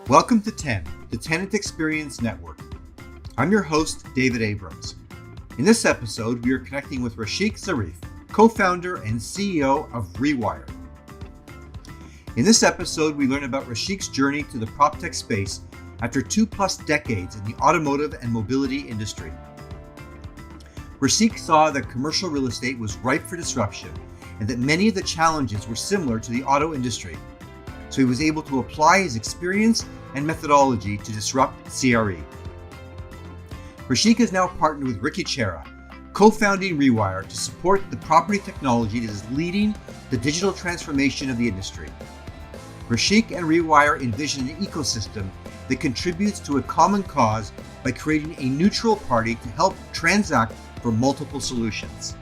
Welcome to TEN, the Tenant Experience Network. I'm your host, David Abrams. In this episode, we are connecting with Rasheq Zarif, co-founder and CEO of ReWyre. In this episode, we learn about Rasheq's journey to the Proptech space after 2+ decades in the automotive and mobility industry. Rasheq saw that commercial real estate was ripe for disruption and that many of the challenges were similar to the auto industry. So he was able to apply his experience and methodology to disrupt CRE. Rasheq is now partnered with Ricky Chera, co-founding ReWyre, to support the property technology that is leading the digital transformation of the industry. Rasheq and ReWyre envision an ecosystem that contributes to a common cause by creating a neutral party to help transact for multiple solutions.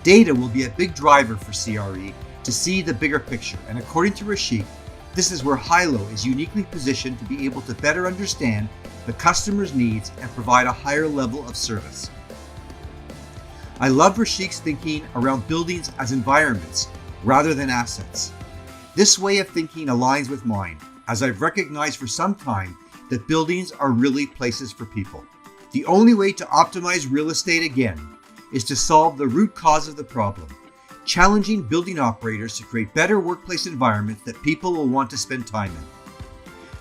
Data will be a big driver for CRE to see the bigger picture, and according to Rasheq, this is where HILO is uniquely positioned to be able to better understand the customer's needs and provide a higher level of service. I love Rasheq's thinking around buildings as environments rather than assets. This way of thinking aligns with mine, as I've recognized for some time that buildings are really places for people. The only way to optimize real estate again is to solve the root cause of the problem, challenging building operators to create better workplace environments that people will want to spend time in.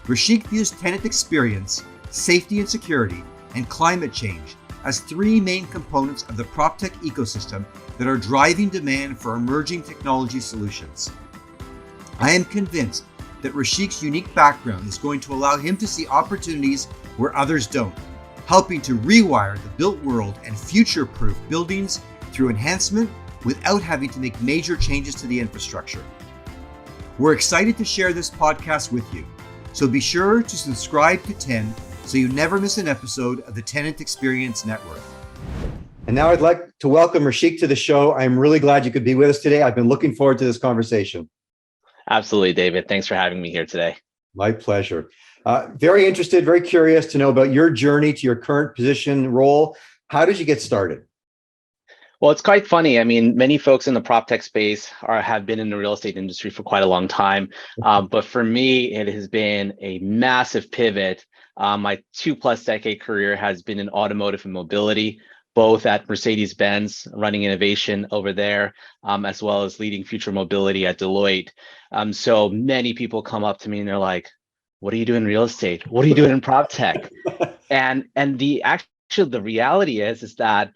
Rasheq views tenant experience, safety and security, and climate change as three main components of the Proptech ecosystem that are driving demand for emerging technology solutions. I am convinced that Rasheq's unique background is going to allow him to see opportunities where others don't, helping to rewire the built world and future-proof buildings through enhancement without having to make major changes to the infrastructure. We're excited to share this podcast with you, so be sure to subscribe to TEN so you never miss an episode of the Tenant Experience Network. And now I'd like to welcome Rasheq to the show. I'm really glad you could be with us today. I've been looking forward to this conversation. Absolutely, David. Thanks for having me here today. My pleasure. Very interested, very curious to know about your journey to your current position, role. How did you get started? Well, it's quite funny. I mean, many folks in the PropTech space have been in the real estate industry for quite a long time. But for me, it has been a massive pivot. My 2+ decade career has been in automotive and mobility, both at Mercedes-Benz, running innovation over there, as well as leading future mobility at Deloitte. So many people come up to me and they're like, "What are you doing in real estate? What are you doing in PropTech?" and the reality is that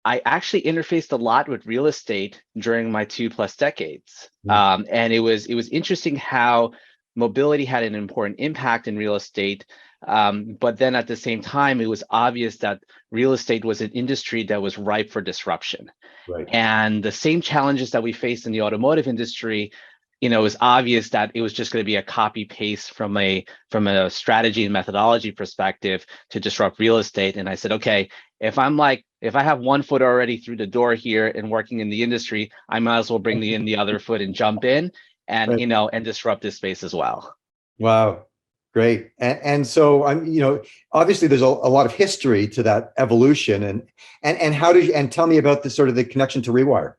I actually interfaced a lot with real estate during my 2+ decades. And it was interesting how mobility had an important impact in real estate. But then at the same time, it was obvious that real estate was an industry that was ripe for disruption. Right. And the same challenges that we faced in the automotive industry, it was obvious that it was just going to be a copy paste from a strategy and methodology perspective to disrupt real estate. And I said, okay, if I have one foot already through the door here and working in the industry, I might as well bring in the other foot and jump in and, right, and disrupt this space as well. Wow. Great. And so obviously there's a lot of history to that evolution and how did you, and tell me about the connection to ReWyre.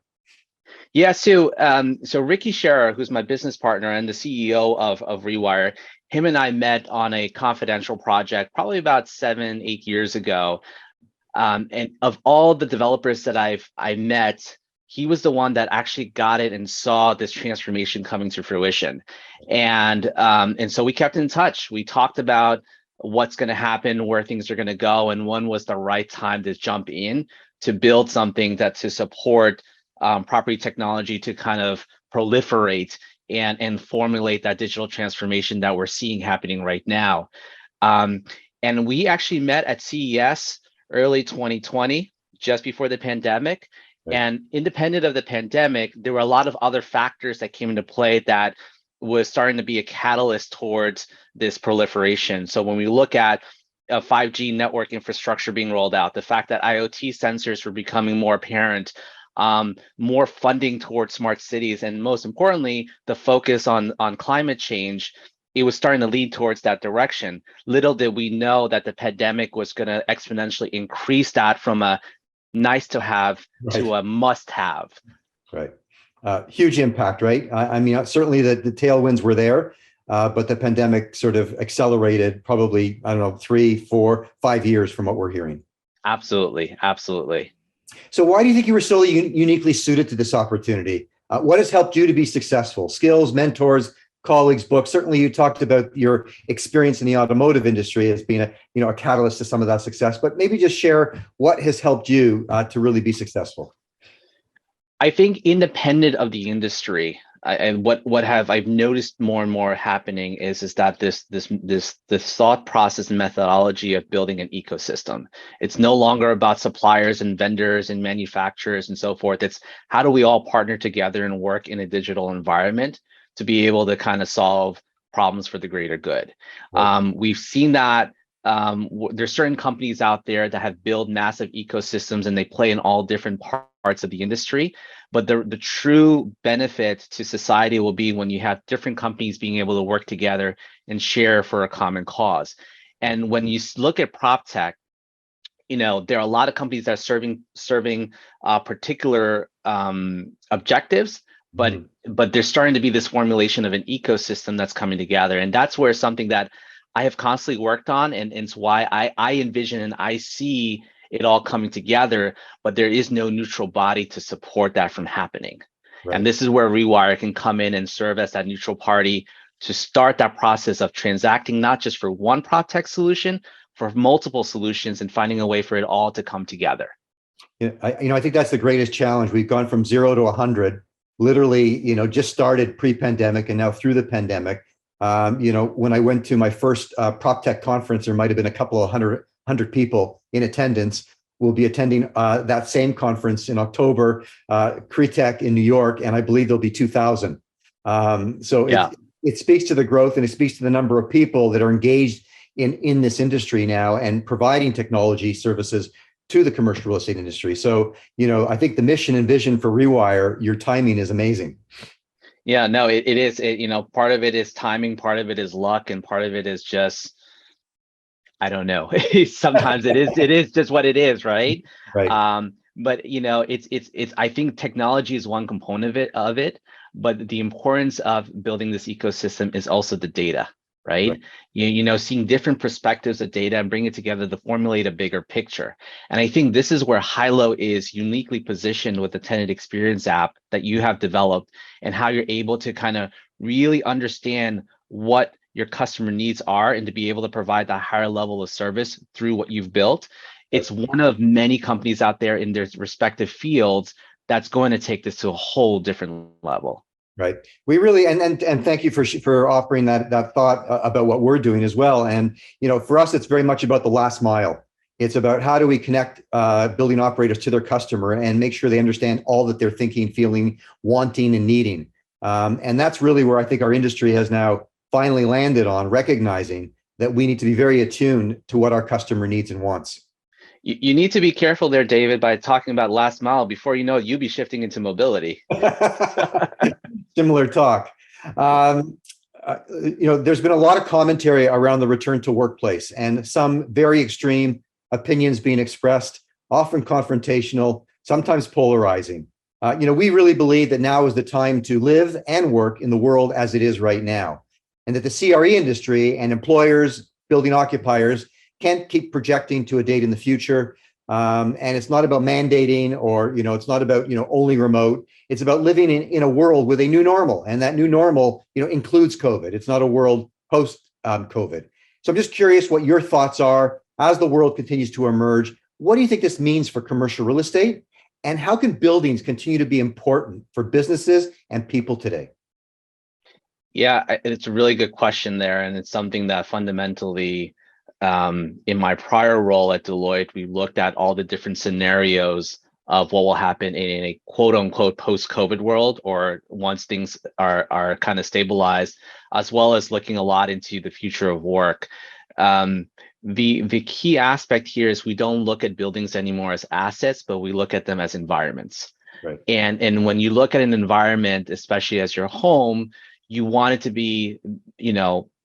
Yeah, so Ricky Chera, who's my business partner and the CEO of ReWyre, him and I met on a confidential project probably about 7-8 years ago. And of all the developers that I met, he was the one that actually got it and saw this transformation coming to fruition. And so we kept in touch. We talked about what's going to happen, where things are going to go, and when was the right time to jump in to build something that to support property technology to kind of proliferate and formulate that digital transformation that we're seeing happening right now. And we actually met at CES early 2020, just before the pandemic. Right. And independent of the pandemic, there were a lot of other factors that came into play that was starting to be a catalyst towards this proliferation. So when we look at 5G network infrastructure being rolled out, the fact that IoT sensors were becoming more apparent, more funding towards smart cities, and most importantly, the focus on climate change, it was starting to lead towards that direction. Little did we know that the pandemic was going to exponentially increase that from a nice to have to a must have. Right. Huge impact, right? I mean, certainly the tailwinds were there. but the pandemic sort of accelerated probably, I don't know, 3, 4, 5 years from what we're hearing. Absolutely. Absolutely. So why do you think you were so uniquely suited to this opportunity? What has helped you to be successful? Skills, mentors, colleagues, books. Certainly, you talked about your experience in the automotive industry as being a catalyst to some of that success. But maybe just share what has helped you to really be successful. I think independent of the industry, and what have I've noticed more and more happening is that this thought process and methodology of building an ecosystem. It's no longer about suppliers and vendors and manufacturers and so forth. It's how do we all partner together and work in a digital environment to be able to kind of solve problems for the greater good. Right. We've seen that there's certain companies out there that have built massive ecosystems and they play in all different parts of the industry, but the true benefit to society will be when you have different companies being able to work together and share for a common cause. And when you look at Proptech, there are a lot of companies that are serving particular objectives, but there's starting to be this formulation of an ecosystem that's coming together, and that's where something that I have constantly worked on, and it's why I envision and I see it all coming together, but there is no neutral body to support that from happening. Right. And this is where ReWyre can come in and serve as that neutral party to start that process of transacting, not just for one Proptech solution, for multiple solutions, and finding a way for it all to come together. I think that's the greatest challenge. We've gone from 0 to 100, literally, just started pre-pandemic and now through the pandemic. When I went to my first Proptech conference, there might have been a couple of hundred people in attendance. We'll be attending that same conference in October, CRETech in New York, and I believe there'll be 2,000. So yeah. It speaks to the growth, and it speaks to the number of people that are engaged in this industry now and providing technology services to the commercial real estate industry. So, I think the mission and vision for ReWyre, your timing is amazing. Yeah, no, it is. Part of it is timing, part of it is luck, and part of it is just, I don't know. Sometimes it is just what it is, right? Right. But it's. I think technology is one component of it, but the importance of building this ecosystem is also the data, right? Seeing different perspectives of data and bring it together to formulate a bigger picture. And I think this is where HILO is uniquely positioned with the Tenant Experience app that you have developed, and how you're able to kind of really understand what your customer needs are and to be able to provide that higher level of service through what you've built. It's one of many companies out there in their respective fields that's going to take this to a whole different level. Right. We really, and thank you for offering that thought about what we're doing as well. And, for us, it's very much about the last mile. It's about how do we connect building operators to their customer and make sure they understand all that they're thinking, feeling, wanting, and needing. And that's really where I think our industry has now finally landed on recognizing that we need to be very attuned to what our customer needs and wants. You need to be careful there, David, by talking about last mile. Before you know it, you'll be shifting into mobility. Similar talk. There's been a lot of commentary around the return to workplace and some very extreme opinions being expressed, often confrontational, sometimes polarizing. We really believe that now is the time to live and work in the world as it is right now, and that the CRE industry and employers, building occupiers, can't keep projecting to a date in the future. And it's not about mandating or, it's not about, only remote. It's about living in a world with a new normal. And that new normal, includes COVID. It's not a world post COVID. So I'm just curious what your thoughts are as the world continues to emerge. What do you think this means for commercial real estate? And how can buildings continue to be important for businesses and people today? Yeah, it's a really good question there. And it's something that fundamentally, in my prior role at Deloitte, we looked at all the different scenarios of what will happen in a quote unquote post-COVID world, or once things are kind of stabilized, as well as looking a lot into the future of work. The key aspect here is we don't look at buildings anymore as assets, but we look at them as environments. Right. And when you look at an environment, especially as your home, you want it to be,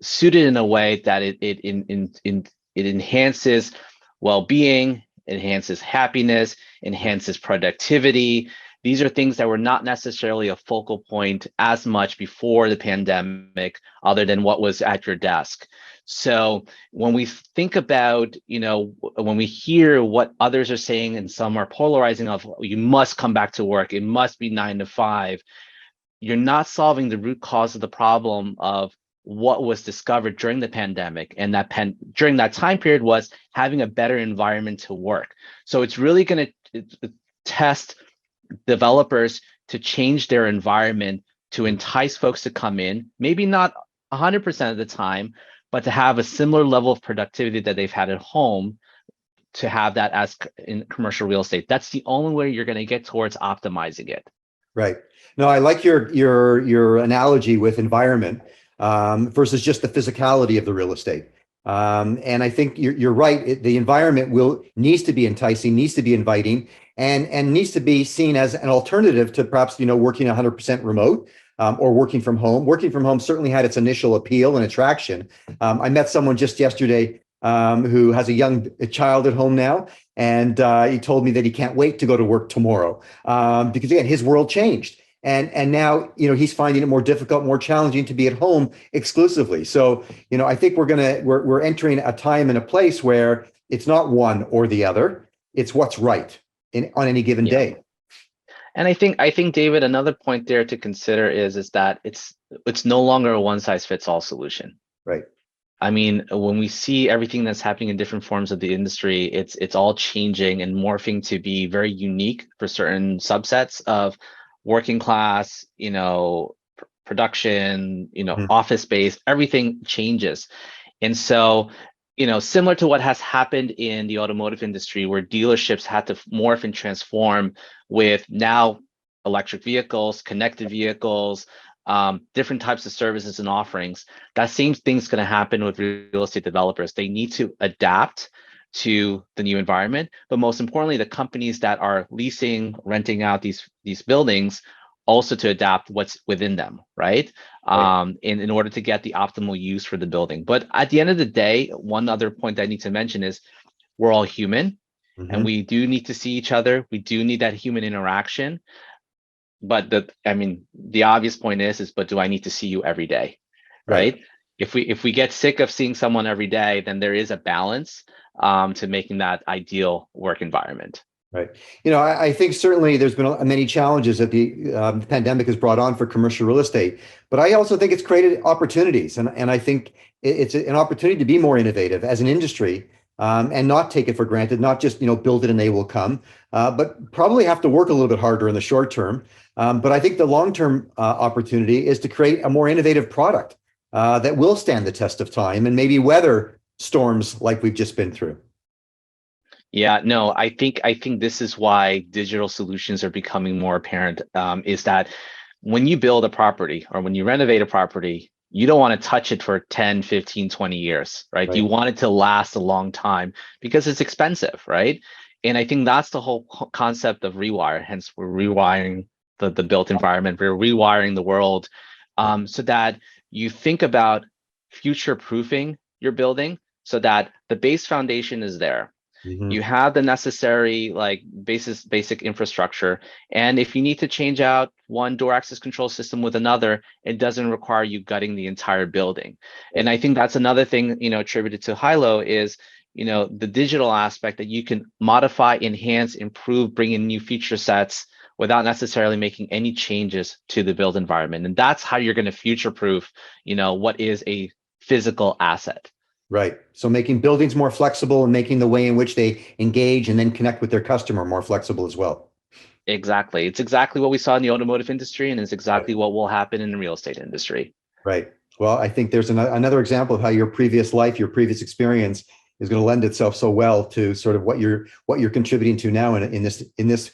suited in a way that it enhances well-being, enhances happiness, enhances productivity, these are things that were not necessarily a focal point as much before the pandemic, other than what was at your desk. So when we think about, when we hear what others are saying, and some are polarizing of, you must come back to work, it must be 9 to 5, you're not solving the root cause of the problem of what was discovered during the pandemic, and during that time period was having a better environment to work. So it's really going to test developers to change their environment to entice folks to come in, maybe not 100% of the time, but to have a similar level of productivity that they've had at home, to have that as in commercial real estate. That's the only way you're going to get towards optimizing it. Right. No, I like your analogy with environment versus just the physicality of the real estate. And I think you're right. The environment needs to be enticing, needs to be inviting, and needs to be seen as an alternative to perhaps working 100% remote or working from home. Working from home certainly had its initial appeal and attraction. I met someone just yesterday who has a young child at home now, and he told me that he can't wait to go to work tomorrow because again, his world changed. And now, he's finding it more difficult, more challenging to be at home exclusively. So, I think we're entering a time and a place where it's not one or the other. It's what's right on any given day. And I think, David, another point there to consider is that it's no longer a one size fits all solution. Right. I mean, when we see everything that's happening in different forms of the industry, it's all changing and morphing to be very unique for certain subsets of working class, production, office space, everything changes. And so, similar to what has happened in the automotive industry, where dealerships had to morph and transform with now electric vehicles, connected vehicles, different types of services and offerings, that same thing's going to happen with real estate developers. They need to adapt to the new environment, but most importantly, the companies that are leasing, renting out these buildings, also to adapt what's within them, right? In order to get the optimal use for the building. But at the end of the day, one other point that I need to mention is we're all human, and we do need to see each other. We do need that human interaction. But the obvious point is, but do I need to see you every day, right? If we get sick of seeing someone every day, then there is a balance to making that ideal work environment. Right. I think certainly there's been many challenges that the pandemic has brought on for commercial real estate, but I also think it's created opportunities. And I think it's an opportunity to be more innovative as an industry and not take it for granted, not just, build it and they will come, but probably have to work a little bit harder in the short term. But I think the long-term opportunity is to create a more innovative product that will stand the test of time and maybe weather storms like we've just been through. Yeah, no, I think this is why digital solutions are becoming more apparent, is that when you build a property or when you renovate a property, you don't want to touch it for 10, 15, 20 years, right? You want it to last a long time because it's expensive, right? And I think that's the whole concept of ReWyre. Hence, we're rewiring the built environment. We're rewiring the world so that you think about future-proofing your building so that the base foundation is there. You have the necessary basic infrastructure, and if you need to change out one door access control system with another, it doesn't require you gutting the entire building. And I think that's another thing attributed to HILO is the digital aspect that you can modify, enhance, improve, bring in new feature sets without necessarily making any changes to the built environment. And that's how you're going to future-proof what is a physical asset. Right. So making buildings more flexible and making the way in which they engage and then connect with their customer more flexible as well. Exactly. It's exactly what we saw in the automotive industry, and it's exactly what will happen in the real estate industry. Right. Well, I think there's another example of how your previous life, your previous experience is going to lend itself so well to sort of what you're contributing to now in this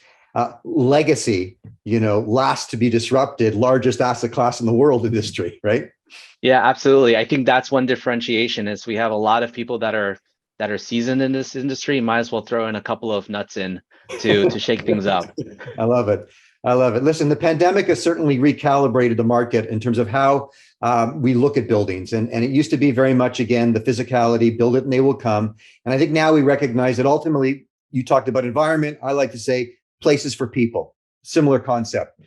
legacy, last to be disrupted, largest asset class in the world industry, right? Yeah, absolutely. I think that's one differentiation is we have a lot of people that are seasoned in this industry. Might as well throw in a couple of nuts in to shake things up. I love it. Listen, the pandemic has certainly recalibrated the market in terms of how we look at buildings. And it used to be very much, again, the physicality, build it and they will come. And I think now we recognize that ultimately, you talked about environment. I like to say places for people. similar concept.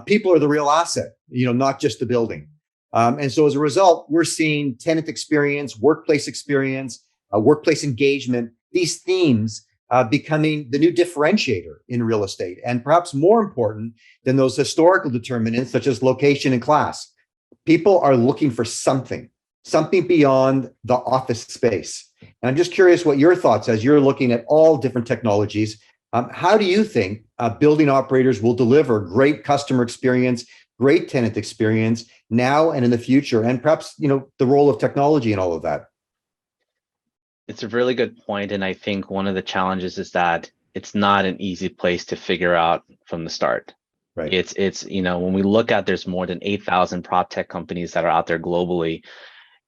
People are the real asset, not just the building. And so as a result, we're seeing tenant experience, workplace engagement, these themes becoming the new differentiator in real estate, and perhaps more important than those historical determinants such as location and class. People are looking for something beyond the office space. And I'm just curious what your thoughts, as you're looking at all different technologies, how do you think building operators will deliver great customer experience, great tenant experience now and in the future, and perhaps, the role of technology in all of that? It's a really good point. And I think one of the challenges is that it's not an easy place to figure out from the start. Right. It's when we look at, there's more than 8,000 prop tech companies that are out there globally.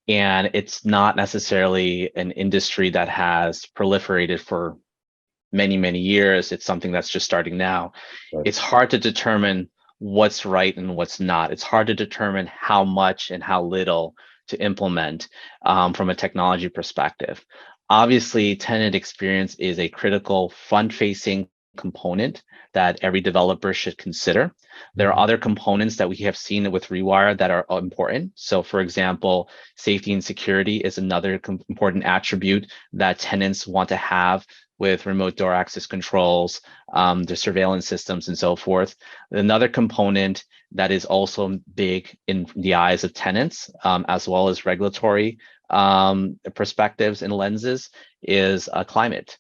And it's not necessarily an industry that has proliferated for many, many years. It's something that's just starting now. Right. It's hard to determine what's right and what's not. It's hard to determine how much and how little to implement from a technology perspective. Obviously, tenant experience is a critical front-facing component that every developer should consider. There are other components that we have seen with ReWyre that are important. So for example, safety and security is another important attribute that tenants want to have with remote door access controls, the surveillance systems and so forth. Another component that is also big in the eyes of tenants, as well as regulatory perspectives and lenses, is climate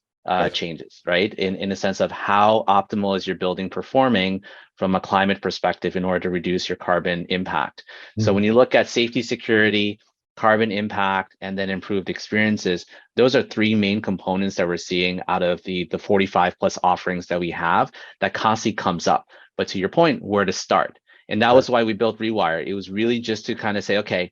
changes, right? In a sense of how optimal is your building performing from a climate perspective in order to reduce your carbon impact. So when you look at safety, security, carbon impact, and then improved experiences, those are three main components that we're seeing out of the 45 plus offerings that we have that constantly comes up. But to your point, where to start? And that was why we built ReWyre. It was really just to kind of say, okay,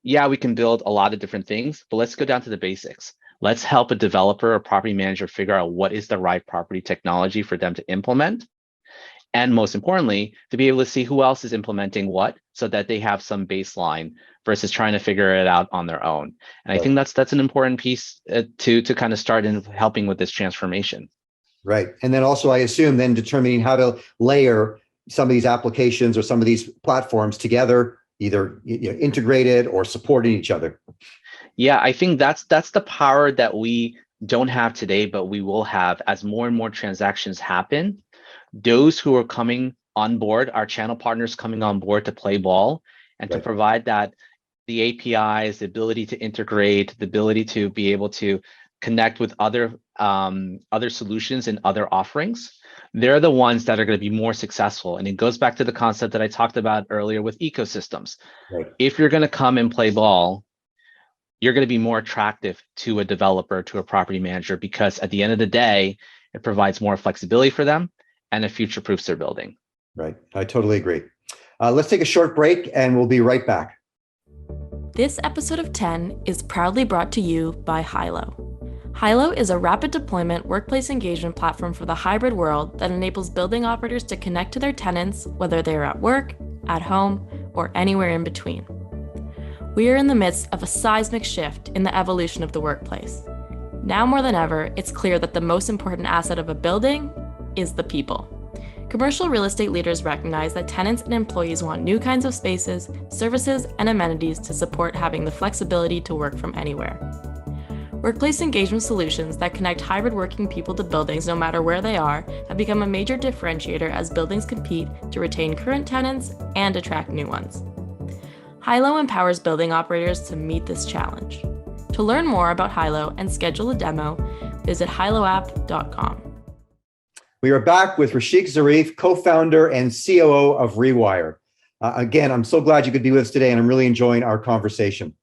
yeah, we can build a lot of different things, but let's go down to the basics. Let's help a developer or property manager figure out what is the right property technology for them to implement. And most importantly, to be able to see who else is implementing what, so that they have some baseline versus trying to figure it out on their own. And I think that's an important piece to kind of start in helping with this transformation. Right. And then also, I assume then determining how to layer some of these applications or some of these platforms together, either integrated or supporting each other. Yeah, I think that's the power that we don't have today, but we will have as more and more transactions happen. Those who are coming on board, our channel partners coming on board to play ball and to provide that, the APIs, the ability to integrate, the ability to be able to connect with other solutions and other offerings, they're the ones that are going to be more successful. And it goes back to the concept that I talked about earlier with ecosystems. Right. If you're going to come and play ball, you're going to be more attractive to a developer, to a property manager, because at the end of the day, it provides more flexibility for them and it future-proofs their building. Right. I totally agree. Let's take a short break and we'll be right back. This episode of 10 is proudly brought to you by HILO. HILO is a rapid deployment workplace engagement platform for the hybrid world that enables building operators to connect to their tenants, whether they're at work, at home, or anywhere in between. We are in the midst of a seismic shift in the evolution of the workplace. Now more than ever, it's clear that the most important asset of a building is the people. Commercial real estate leaders recognize that tenants and employees want new kinds of spaces, services, and amenities to support having the flexibility to work from anywhere. Workplace engagement solutions that connect hybrid working people to buildings no matter where they are have become a major differentiator as buildings compete to retain current tenants and attract new ones. HILO empowers building operators to meet this challenge. To learn more about HILO and schedule a demo, visit hiloapp.com. We are back with Rasheq Zarif, co-founder and COO of ReWyre. Again, I'm so glad you could be with us today, and I'm really enjoying our conversation.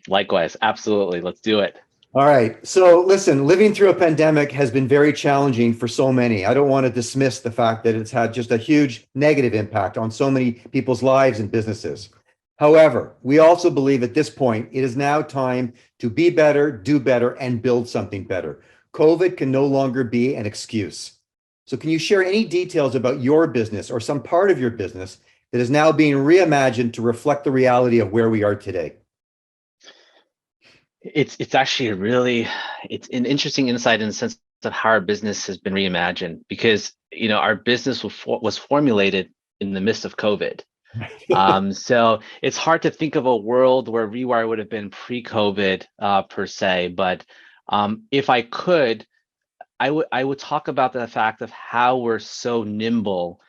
Likewise, absolutely. Let's do it. All right. So listen, living through a pandemic has been very challenging for so many. I don't want to dismiss the fact that it's had just a huge negative impact on so many people's lives and businesses. However, we also believe at this point, it is now time to be better, do better, and build something better. COVID can no longer be an excuse. So can you share any details about your business or some part of your business that is now being reimagined to reflect the reality of where we are today? It's actually it's an interesting insight in the sense of how our business has been reimagined, because our business was formulated in the midst of COVID. So it's hard to think of a world where ReWyre would have been pre-COVID per se, but if I could, I would talk about the fact of how we're so nimble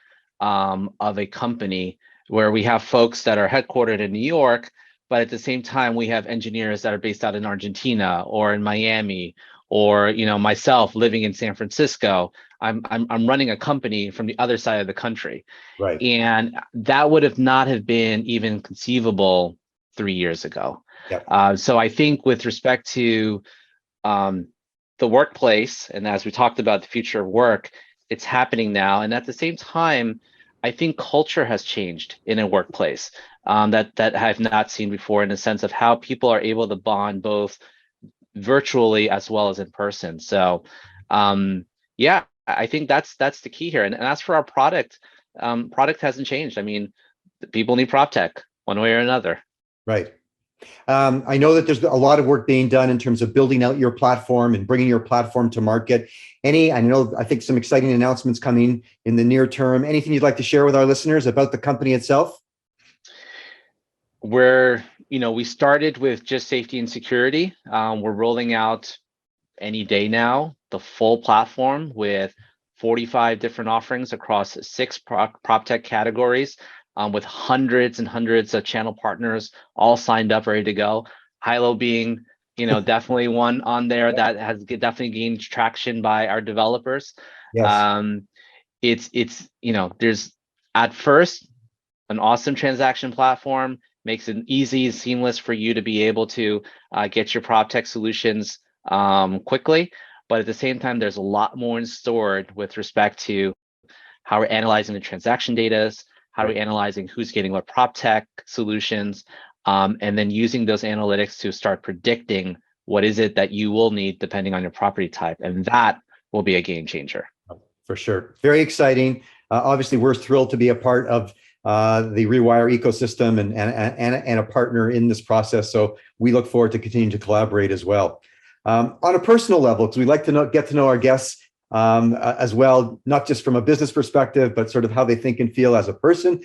of a company, where we have folks that are headquartered in New York, but at the same time we have engineers that are based out in Argentina or in Miami, or myself living in San Francisco. I'm running a company from the other side of the country. Right. And that would have not have been even conceivable 3 years ago. Yep. So I think with respect to the workplace, and as we talked about the future of work, it's happening now. And at the same time, I think culture has changed in a workplace that I've not seen before, in the sense of how people are able to bond both virtually as well as in person. So yeah, I think that's the key here. And as for our product, product hasn't changed. I mean, people need Proptech one way or another. Right. I know that there's a lot of work being done in terms of building out your platform and bringing your platform to market. I think some exciting announcements coming in the near term. Anything you'd like to share with our listeners about the company itself? We started with just safety and security. We're rolling out any day now the full platform with 45 different offerings across 6 Proptech categories, with hundreds and hundreds of channel partners all signed up, ready to go. HILO being, definitely one on there that has definitely gained traction by our developers. Yes. It's there's at first an awesome transaction platform, makes it easy and seamless for you to be able to get your Proptech solutions quickly. But at the same time, there's a lot more in store with respect to how we're analyzing the transaction data, how we're analyzing who's getting what Proptech solutions, and then using those analytics to start predicting what is it that you will need depending on your property type. And that will be a game changer. For sure. Very exciting. Obviously, we're thrilled to be a part of the ReWyre ecosystem and a partner in this process. So we look forward to continuing to collaborate as well. On a personal level, because we like to get to know our guests as well, not just from a business perspective, but sort of how they think and feel as a person.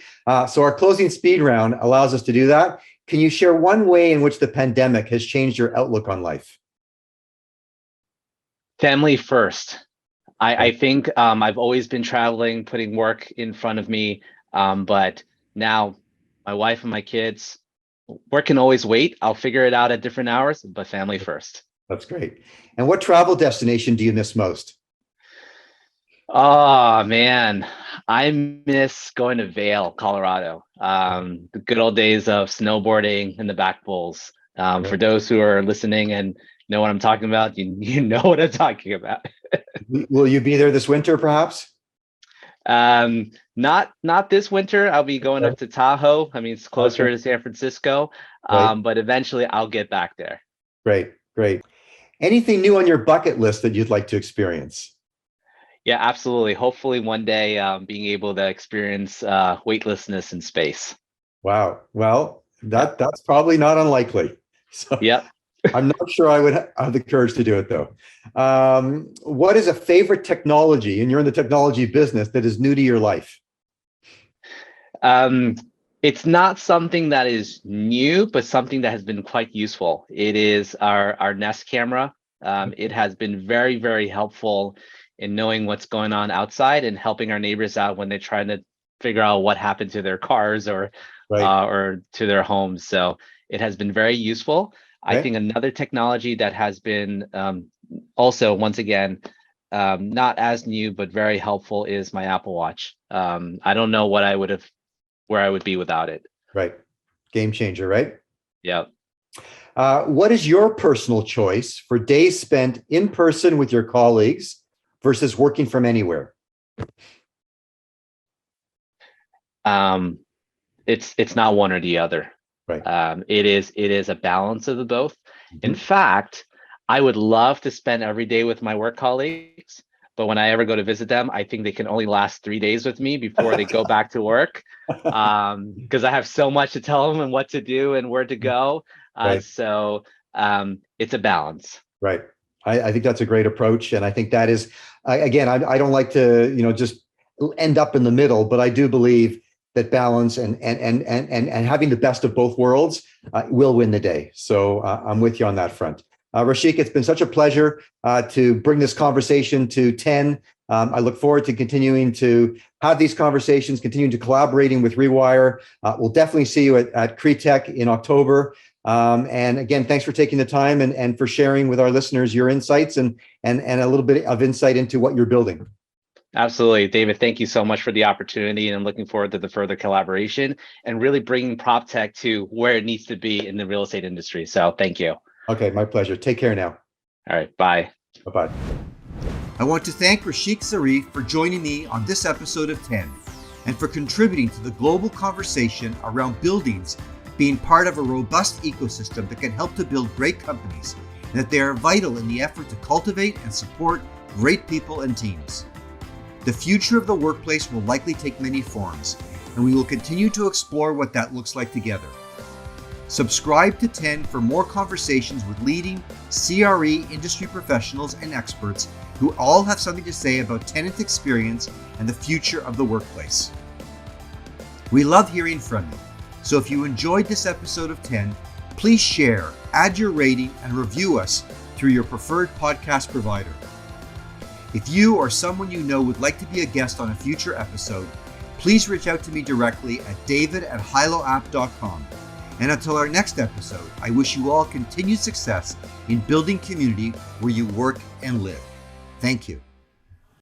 So our closing speed round allows us to do that. Can you share one way in which the pandemic has changed your outlook on life? Family first. I think I've always been traveling, putting work in front of me, but now my wife and my kids, work can always wait. I'll figure it out at different hours, but family first. That's great. And what travel destination do you miss most? Oh man, I miss going to Vail, Colorado. The good old days of snowboarding in the back bowls. For those who are listening and know what I'm talking about, you know what I'm talking about. Will you be there this winter, perhaps? Not this winter. I'll be going up to Tahoe. I mean, it's closer to San Francisco, but eventually I'll get back there. Great. Anything new on your bucket list that you'd like to experience? Yeah, absolutely. Hopefully one day being able to experience weightlessness in space. Wow. Well, that's probably not unlikely. So yep. I'm not sure I would have the courage to do it, though. What is a favorite technology, and you're in the technology business, that is new to your life? It's not something that is new, but something that has been quite useful. It is our Nest camera. It has been very, very helpful in knowing what's going on outside and helping our neighbors out when they're trying to figure out what happened to their cars or to their homes. So it has been very useful. I think another technology that has been also, once again, not as new, but very helpful is my Apple Watch. I don't know where I would be without it. Right. Game changer, right? Yeah. What is your personal choice for days spent in person with your colleagues versus working from anywhere? It's not one or the other. Right. It is a balance of the both. Mm-hmm. In fact, I would love to spend every day with my work colleagues, but when I ever go to visit them, I think they can only last 3 days with me before they go back to work, because I have so much to tell them and what to do and where to go. So it's a balance. Right. I think that's a great approach. And I think that is, again, I don't like to, just end up in the middle, but I do believe that balance and having the best of both worlds will win the day. So I'm with you on that front. Rasheq, it's been such a pleasure to bring this conversation to 10. I look forward to continuing to have these conversations, continuing to collaborating with ReWyre. We'll definitely see you at Cretech in October. And again, thanks for taking the time and for sharing with our listeners your insights and a little bit of insight into what you're building. Absolutely, David. Thank you so much for the opportunity, and I'm looking forward to the further collaboration and really bringing Proptech to where it needs to be in the real estate industry. So thank you. Okay, my pleasure. Take care now. All right, bye. Bye-bye. I want to thank Rasheq Zarif for joining me on this episode of 10 and for contributing to the global conversation around buildings being part of a robust ecosystem that can help to build great companies, and that they are vital in the effort to cultivate and support great people and teams. The future of the workplace will likely take many forms, and we will continue to explore what that looks like together. Subscribe to 10 for more conversations with leading CRE industry professionals and experts who all have something to say about tenant experience and the future of the workplace. We love hearing from you, so if you enjoyed this episode of 10, please share, add your rating, and review us through your preferred podcast provider. If you or someone you know would like to be a guest on a future episode, please reach out to me directly at david@hiloapp.com. And until our next episode, I wish you all continued success in building community where you work and live. Thank you.